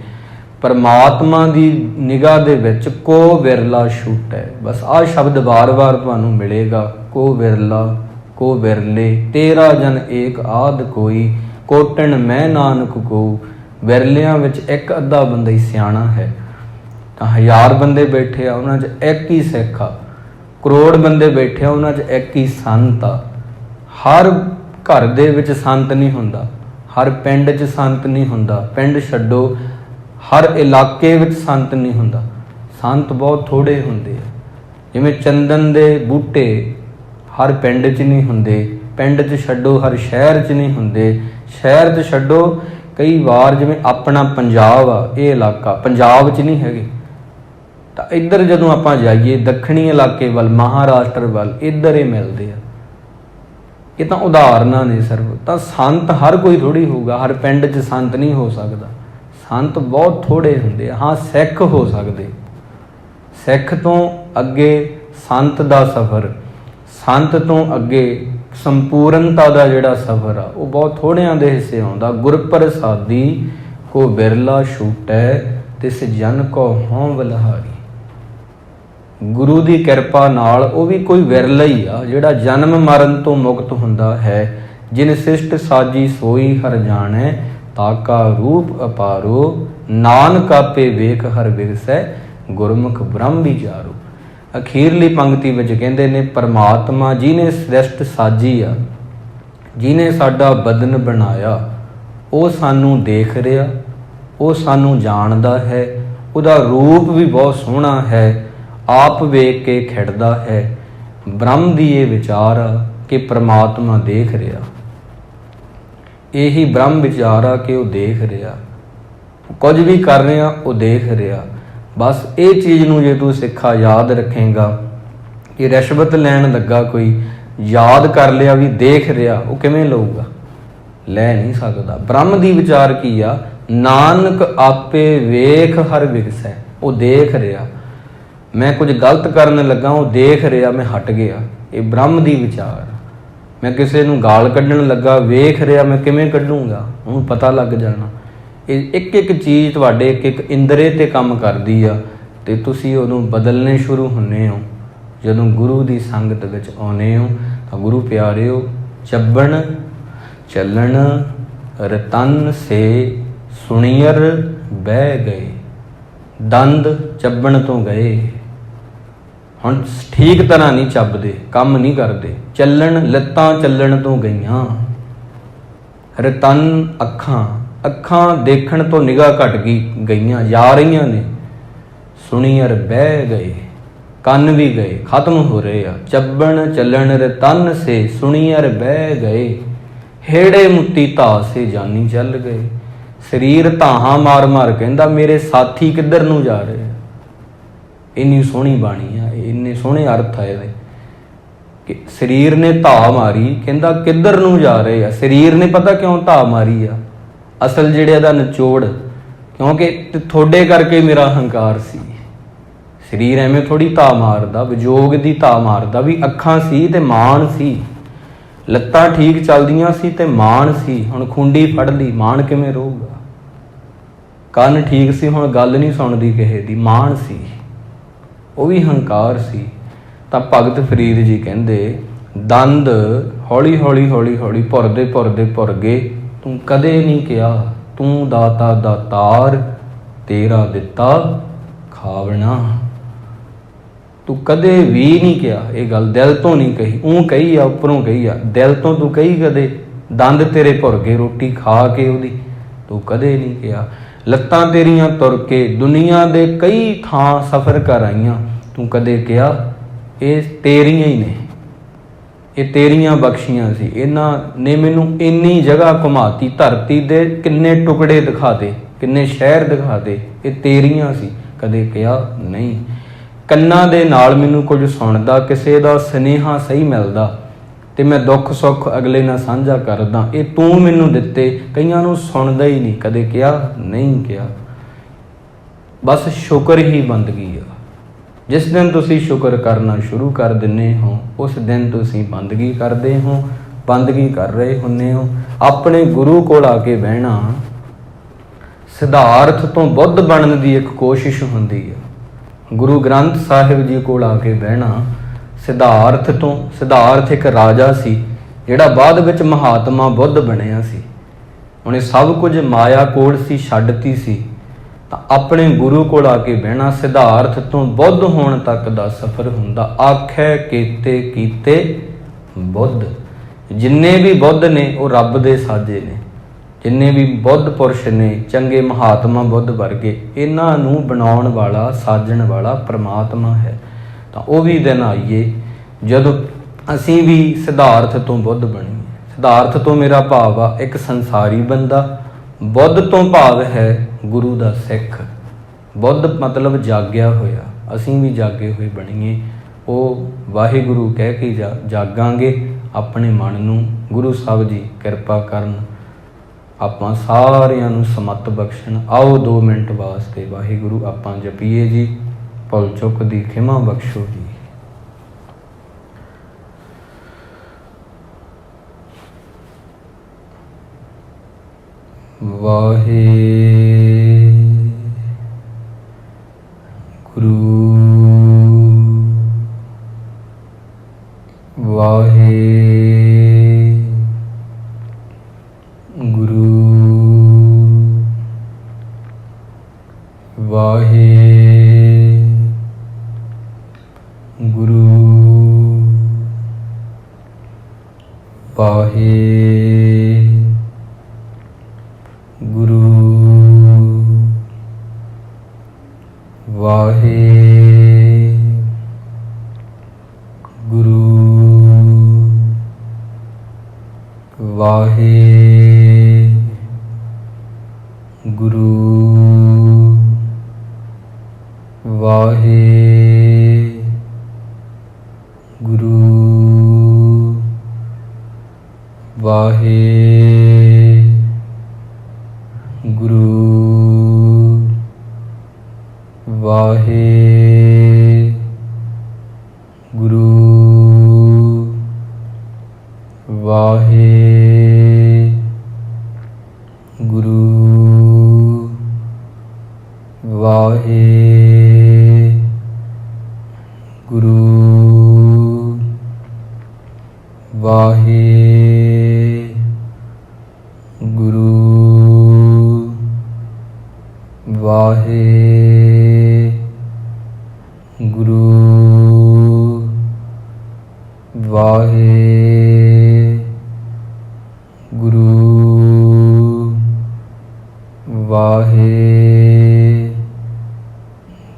ਪਰਮਾਤਮਾ ਦੀ ਨਿਗਾਹ ਦੇ ਵਿੱਚ ਕੋ ਵਿਰਲਾ ਛੂਟੈ, ਬਸ ਆਹ ਸ਼ਬਦ ਵਾਰ-ਵਾਰ ਤੁਹਾਨੂੰ ਮਿਲੇਗਾ। ਕੋ ਵਿਰਲਾ ਕੋ ਵਿਰਲੇ, ਤੇਰਾ ਜਨ ਏਕ ਆਦ ਕੋਈ, ਕੋਟਣ ਮੈਂ ਨਾਨਕ ਕੋ। ਵਿਰਲਿਆਂ ਵਿੱਚ ਇੱਕ ਅੱਧਾ ਬੰਦਾ ਹੀ ਸਿਆਣਾ ਹੈ। ਤਾਂ 1000 ਬੰਦੇ ਬੈਠੇ ਆ, ਉਹਨਾਂ 'ਚ ਇੱਕ ਹੀ ਸਿੱਖ ਆ। ਕਰੋੜ ਬੰਦੇ ਬੈਠੇ ਆ, ਉਹਨਾਂ 'ਚ ਇੱਕ ਹੀ ਸੰਤ ਆ। ਹਰ ਘਰ ਦੇ ਵਿੱਚ ਸੰਤ ਨਹੀਂ ਹੁੰਦਾ, ਹਰ ਪਿੰਡ 'ਚ ਸੰਤ ਨਹੀਂ ਹੁੰਦਾ। ਪਿੰਡ ਛੱਡੋ, ਹਰ ਇਲਾਕੇ ਵਿੱਚ ਸੰਤ ਨਹੀਂ ਹੁੰਦਾ। ਸੰਤ ਬਹੁਤ ਥੋੜ੍ਹੇ ਹੁੰਦੇ ਆ। ਜਿਵੇਂ ਚੰਦਨ ਦੇ ਬੂਟੇ ਹਰ ਪਿੰਡ 'ਚ ਨਹੀਂ ਹੁੰਦੇ, ਪਿੰਡ 'ਚ ਛੱਡੋ ਹਰ ਸ਼ਹਿਰ 'ਚ ਨਹੀਂ ਹੁੰਦੇ, ਸ਼ਹਿਰ 'ਚ ਛੱਡੋ ਕਈ ਵਾਰ ਜਿਵੇਂ ਆਪਣਾ ਪੰਜਾਬ ਆ, ਇਹ ਇਲਾਕਾ ਪੰਜਾਬ 'ਚ ਨਹੀਂ ਹੈਗੇ। ਤਾਂ ਇੱਧਰ ਜਦੋਂ ਆਪਾਂ ਜਾਈਏ ਦੱਖਣੀ ਇਲਾਕੇ ਵੱਲ, ਮਹਾਰਾਸ਼ਟਰ ਵੱਲ, ਇੱਧਰ ਇਹ ਮਿਲਦੇ ਆ। ਇਹ ਤਾਂ ਉਦਾਹਰਨਾਂ ਨੇ ਸਿਰਫ। ਤਾਂ ਸੰਤ ਹਰ ਕੋਈ ਥੋੜ੍ਹੀ ਹੋਊਗਾ, ਹਰ ਪਿੰਡ 'ਚ ਸੰਤ ਨਹੀਂ ਹੋ ਸਕਦਾ। ਸੰਤ ਬਹੁਤ ਥੋੜ੍ਹੇ ਹੁੰਦੇ ਆ। ਹਾਂ, ਸਿੱਖ ਹੋ ਸਕਦੇ। ਸਿੱਖ ਤੋਂ ਅੱਗੇ ਸੰਤ ਦਾ ਸਫ਼ਰ, ਸੰਤ ਤੋਂ ਅੱਗੇ ਸੰਪੂਰਨਤਾ ਦਾ ਜਿਹੜਾ ਸਫ਼ਰ ਆ, ਉਹ ਬਹੁਤ ਥੋੜ੍ਹਿਆਂ ਦੇ ਹਿੱਸੇ ਆਉਂਦਾ। ਗੁਰ ਪ੍ਰਸਾਦੀ ਕੋ ਬਿਰਲਾ ਛੂਟੈ ਤਿਸ ਜਨ ਕੋ ਹਉ ਬਲਿਹਾਰੀ। ਗੁਰੂ ਦੀ ਕਿਰਪਾ ਨਾਲ ਉਹ ਵੀ ਕੋਈ ਵਿਰਲਾ ਹੀ ਆ ਜਿਹੜਾ ਜਨਮ ਮਰਨ ਤੋਂ ਮੁਕਤ ਹੁੰਦਾ ਹੈ। ਜਿਨ ਸਿਸ਼ਟ ਸਾਜੀ ਸੋਈ ਹਰ ਜਾਣੈ, ਤਾਕਾ ਰੂਪ ਅਪਾਰੋ, ਨਾਨਕ ਆਪੇ ਵੇਖ ਹਰ ਵਿਗਸੈ, ਗੁਰਮੁਖ ਬ੍ਰਹਮ ਵਿਚਾਰੋ। ਅਖੀਰਲੀ ਪੰਕਤੀ ਵਿੱਚ ਕਹਿੰਦੇ ਨੇ ਪਰਮਾਤਮਾ ਜਿਹਨੇ ਸ੍ਰਿਸ਼ਟ ਸਾਜੀ ਆ, ਜਿਹਨੇ ਸਾਡਾ ਬਦਨ ਬਣਾਇਆ, ਉਹ ਸਾਨੂੰ ਦੇਖ ਰਿਹਾ, ਉਹ ਸਾਨੂੰ ਜਾਣਦਾ ਹੈ। ਉਹਦਾ ਰੂਪ ਵੀ ਬਹੁਤ ਸੋਹਣਾ ਹੈ, ਆਪ ਵੇਖ ਕੇ ਖਿੜਦਾ ਹੈ। ਬ੍ਰਹਮ ਦੀ ਇਹ ਵਿਚਾਰ ਆ ਕਿ ਪਰਮਾਤਮਾ ਦੇਖ ਰਿਹਾ। ਇਹੀ ਬ੍ਰਹਮ ਵਿਚਾਰ ਆ ਕਿ ਉਹ ਦੇਖ ਰਿਹਾ, ਕੁਝ ਵੀ ਕਰ ਰਿਹਾ ਉਹ ਦੇਖ ਰਿਹਾ। ਬਸ ਇਹ ਚੀਜ਼ ਨੂੰ ਜੇ ਤੂੰ ਸਿੱਖਾ ਯਾਦ ਰੱਖੇਗਾ ਕਿ ਰਿਸ਼ਵਤ ਲੈਣ ਲੱਗਾ ਕੋਈ, ਯਾਦ ਕਰ ਲਿਆ ਵੀ ਦੇਖ ਰਿਹਾ, ਉਹ ਕਿਵੇਂ ਲਊਗਾ? ਲੈ ਨਹੀਂ ਸਕਦਾ। ਬ੍ਰਹਮ ਦੀ ਵਿਚਾਰ ਕੀ ਆ? ਨਾਨਕ ਆਪੇ ਵੇਖ ਹਰ ਵਿਗਸੈ, ਉਹ ਦੇਖ ਰਿਹਾ। ਮੈਂ ਕੁਝ ਗਲਤ ਕਰਨ ਲੱਗਾ, ਉਹ ਦੇਖ ਰਿਹਾ, ਮੈਂ ਹਟ ਗਿਆ। ਇਹ ਬ੍ਰਹਮ ਦੀ ਵਿਚਾਰ। ਮੈਂ ਕਿਸੇ ਨੂੰ ਗਾਲ ਕੱਢਣ ਲੱਗਾ, ਵੇਖ ਰਿਹਾ, ਮੈਂ ਕਿਵੇਂ ਕੱਢੂੰਗਾ? ਉਹਨੂੰ ਪਤਾ ਲੱਗ ਜਾਣਾ। ਇਹ ਇੱਕ ਇੱਕ ਚੀਜ਼ ਤੁਹਾਡੇ ਇੱਕ ਇੱਕ ਇੰਦਰੇ 'ਤੇ ਕੰਮ ਕਰਦੀ ਆ ਅਤੇ ਤੁਸੀਂ ਉਹਨੂੰ ਬਦਲਣੇ ਸ਼ੁਰੂ ਹੁੰਦੇ ਹੋ ਜਦੋਂ ਗੁਰੂ ਦੀ ਸੰਗਤ ਵਿੱਚ ਆਉਂਦੇ ਹੋ। ਤਾਂ ਗੁਰੂ ਪਿਆਰਿਓ, ਚੱਬਣ ਚੱਲਣ ਰਤਨ ਸੇ ਸੁਣੀਅਰ ਬਹਿ ਗਏ। ਦੰਦ ਚੱਬਣ ਤੋਂ ਗਏ, ਹੁਣ ਠੀਕ ਤਰ੍ਹਾਂ ਨਹੀਂ ਚੱਬਦੇ, ਕੰਮ ਨਹੀਂ ਕਰਦੇ। ਚੱਲਣ, ਲੱਤਾਂ ਚੱਲਣ ਤੋਂ ਗਈਆਂ। ਰਤਨ ਅੱਖਾਂ, ਅੱਖਾਂ ਦੇਖਣ ਤੋਂ ਨਿਗਾਹ ਘਟ ਗਈਆਂ, ਜਾ ਰਹੀਆਂ ਨੇ। सुनी अर बह गए। ਕੰਨ ਵੀ ਗਏ, ਖਤਮ ਹੋ ਰਹੇ ਆ। ਚੱਬਣ ਚੱਲਣ ਰਤਨ ਸੇ ਸੁਣੀ ਅਰ ਬਹਿ ਗਏ। ਹੇੜੇ ਮੁੱਤੀ ਧਾ ਸੇ ਜਾਨੀ ਚੱਲ ਗਏ। ਸਰੀਰ ਧਾਹਾਂ ਮਾਰ ਮਾਰ ਕਹਿੰਦਾ ਮੇਰੇ ਸਾਥੀ ਕਿੱਧਰ ਨੂੰ ਜਾ ਰਹੇ ਆ। ਇੰਨੀ ਸੋਹਣੀ ਬਾਣੀ ਆ, ਇੰਨੇ ਸੋਹਣੇ ਅਰਥ ਆ ਇਹਦੇ ਕਿ ਸਰੀਰ ਨੇ ਧਾ ਮਾਰੀ, ਕਹਿੰਦਾ ਕਿੱਧਰ ਨੂੰ ਜਾ ਰਹੇ ਆ। ਸਰੀਰ ਨੇ ਪਤਾ ਕਿਉਂ ਧਾ ਮਾਰੀ ਆ? ਅਸਲ ਜਿਹੜੇ ਇਹਦਾ ਨਿਚੋੜ, ਕਿਉਂਕਿ ਤੁਹਾਡੇ ਕਰਕੇ ਮੇਰਾ ਹੰਕਾਰ ਸੀ। ਸਰੀਰ ਐਵੇਂ ਥੋੜੀ ਧਾ ਮਾਰਦਾ, ਵਿਜੋਗ ਦੀ ਧਾ ਮਾਰਦਾ। ਵੀ ਅੱਖਾਂ ਸੀ ਤੇ ਮਾਣ ਸੀ, ਲੱਤਾਂ ਠੀਕ ਚੱਲਦੀਆਂ ਸੀ ਤੇ ਮਾਣ ਸੀ। ਹੁਣ ਖੁੰਡੀ ਫੜ ਲਈ, ਮਾਣ ਕਿਵੇਂ ਰਹੂਗਾ? ਕੰਨ ਠੀਕ ਸੀ, ਹੁਣ ਗੱਲ ਨਹੀਂ ਸੁਣਦੀ ਕਿਸੇ ਦੀ, ਮਾਣ ਸੀ, ਉਹ ਵੀ ਹੰਕਾਰ ਸੀ। ਤਾਂ ਭਗਤ ਫਰੀਦ ਜੀ ਕਹਿੰਦੇ ਦੰਦ ਹੌਲੀ ਹੌਲੀ ਹੌਲੀ ਹੌਲੀ ਭੁਰਦੇ ਭੁਰਦੇ ਭੁਰ ਗਏ। ਤੂੰ ਕਦੇ ਨਹੀਂ ਕਿਹਾ ਤੂੰ ਦਾਤਾ ਦਾਤਾਰ, ਤੇਰਾ ਦਿੱਤਾ ਖਾਵਣਾ। ਤੂੰ ਕਦੇ ਵੀ ਨਹੀਂ ਕਿਹਾ ਇਹ ਗੱਲ, ਦਿਲ ਤੋਂ ਨਹੀਂ ਕਹੀ। ਕਹੀ ਆ, ਉੱਪਰੋਂ ਕਹੀ ਆ, ਦਿਲ ਤੋਂ ਤੂੰ ਕਹੀ ਕਦੇ? ਦੰਦ ਤੇਰੇ ਭੁਰ ਗਏ ਰੋਟੀ ਖਾ ਕੇ ਉਹਦੀ, ਤੂੰ ਕਦੇ ਨਹੀਂ ਕਿਹਾ। ਲੱਤਾਂ ਤੇਰੀਆਂ ਤੁਰ ਕੇ ਦੁਨੀਆ ਦੇ ਕਈ ਥਾਂ ਸਫ਼ਰ ਕਰ ਆਈਆਂ, ਤੂੰ ਕਦੇ ਕਿਹਾ ਇਹ ਤੇਰੀਆਂ ਹੀ ਨੇ, ਇਹ ਤੇਰੀਆਂ ਬਖਸ਼ੀਆਂ ਸੀ। ਇਹਨਾਂ ਨੇ ਮੈਨੂੰ ਇੰਨੀ ਜਗ੍ਹਾ ਘੁਮਾਤੀ, ਧਰਤੀ ਦੇ ਕਿੰਨੇ ਟੁਕੜੇ ਦਿਖਾ ਦੇ, ਕਿੰਨੇ ਸ਼ਹਿਰ ਦਿਖਾ ਦੇ, ਇਹ ਤੇਰੀਆਂ ਸੀ। ਕਦੇ ਕਿਹਾ ਨਹੀਂ। ਕੰਨਾਂ ਦੇ ਨਾਲ ਮੈਨੂੰ ਕੁਝ ਸੁਣਦਾ, ਕਿਸੇ ਦਾ ਸੁਨੇਹਾ ਸਹੀ ਮਿਲਦਾ ਤੇ ਮੈਂ ਦੁੱਖ ਸੁੱਖ ਅਗਲੇ ਨਾਲ ਸਾਂਝਾ ਕਰਦਾ, ਇਹ ਤੂੰ ਮੈਨੂੰ ਦਿੱਤੇ। ਕਈਆਂ ਨੂੰ ਸੁਣਦਾ ਹੀ ਨਹੀਂ, ਕਦੇ ਕਿਹਾ ਨਹੀਂ ਕਿਹਾ। ਬਸ ਸ਼ੁਕਰ ਹੀ ਬੰਦਗੀ ਆ। ਜਿਸ ਦਿਨ ਤੁਸੀਂ ਸ਼ੁਕਰ ਕਰਨਾ ਸ਼ੁਰੂ ਕਰ ਦਿੰਦੇ ਹੋ, ਉਸ ਦਿਨ ਤੁਸੀਂ ਬੰਦਗੀ ਕਰਦੇ ਹੋ, ਬੰਦਗੀ ਕਰ ਰਹੇ ਹੁੰਦੇ ਹੋ। ਆਪਣੇ ਗੁਰੂ ਕੋਲ ਆ ਕੇ ਬਹਿਣਾ ਸਿਧਾਰਥ ਤੋਂ ਬੁੱਧ ਬਣਨ ਦੀ ਇੱਕ ਕੋਸ਼ਿਸ਼ ਹੁੰਦੀ ਹੈ। ਗੁਰੂ ਗ੍ਰੰਥ ਸਾਹਿਬ ਜੀ ਕੋਲ ਆ ਕੇ ਬਹਿਣਾ ਸਿਧਾਰਥ ਤੋਂ। ਸਿਧਾਰਥ ਇੱਕ ਰਾਜਾ ਸੀ ਜਿਹੜਾ ਬਾਅਦ ਵਿੱਚ ਮਹਾਤਮਾ ਬੁੱਧ ਬਣਿਆ ਸੀ। ਉਹਨੇ ਸਭ ਕੁਝ ਮਾਇਆ ਕੋਲ ਸੀ, ਛੱਡਤੀ ਸੀ। ਤਾਂ ਆਪਣੇ ਗੁਰੂ ਕੋਲ ਆ ਕੇ ਬਹਿਣਾ ਸਿਧਾਰਥ ਤੋਂ ਬੁੱਧ ਹੋਣ ਤੱਕ ਦਾ ਸਫ਼ਰ ਹੁੰਦਾ। ਆਖੇ ਕੀਤੇ ਕੀਤੇ ਬੁੱਧ। ਜਿੰਨੇ ਵੀ ਬੁੱਧ ਨੇ ਉਹ ਰੱਬ ਦੇ ਸਾਜੇ ਨੇ। ਜਿੰਨੇ ਵੀ ਬੁੱਧ ਪੁਰਸ਼ ਨੇ, ਚੰਗੇ ਮਹਾਤਮਾ ਬੁੱਧ ਵਰਗੇ, ਇਹਨਾਂ ਨੂੰ ਬਣਾਉਣ ਵਾਲਾ, ਸਾਜਣ ਵਾਲਾ ਪ੍ਰਮਾਤਮਾ ਹੈ। ਤਾਂ ਉਹ ਵੀ ਦਿਨ ਆਈਏ ਜਦੋਂ ਅਸੀਂ ਵੀ ਸਿਧਾਰਥ ਤੋਂ ਬੁੱਧ ਬਣੀਏ। ਸਿਧਾਰਥ ਤੋਂ ਮੇਰਾ ਭਾਵ ਆ ਇੱਕ ਸੰਸਾਰੀ ਬੰਦਾ, ਬੁੱਧ ਤੋਂ ਭਾਵ ਹੈ ਗੁਰੂ ਦਾ ਸਿੱਖ। ਬੁੱਧ ਮਤਲਬ ਜਾਗਿਆ ਹੋਇਆ। ਅਸੀਂ ਵੀ ਜਾਗੇ ਹੋਏ ਬਣੀਏ। ਉਹ ਵਾਹਿਗੁਰੂ ਕਹਿ ਕੇ ਜਾਗਾਂਗੇ। ਆਪਣੇ ਮਨ ਨੂੰ ਗੁਰੂ ਸਾਹਿਬ ਜੀ ਕਿਰਪਾ ਕਰਨ, ਆਪਾਂ ਸਾਰਿਆਂ ਨੂੰ ਸਮੱਤ ਬਖਸ਼ਣ। ਆਓ 2 ਮਿੰਟ ਵਾਸਤੇ ਵਾਹਿਗੁਰੂ ਆਪਾਂ ਜਪੀਏ ਜੀ। ਭੁੱਲ ਚੁੱਕ ਦੀ ਖਿਮਾ ਬਖਸ਼ੋ ਜੀ।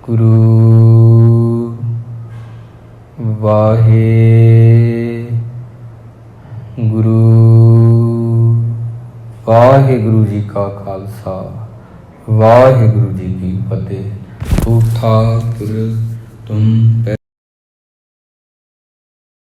ਗੁਰੂ ਵਾਹਿਗੁਰੂ ਜੀ ਕਾ ਖਾਲਸਾ ਵਾਹਿਗੁਰੂ ਜੀ ਕੀ ਫਤਿਹ। ਤੂੰ ਠਾਕੁਰ ਤੁਮ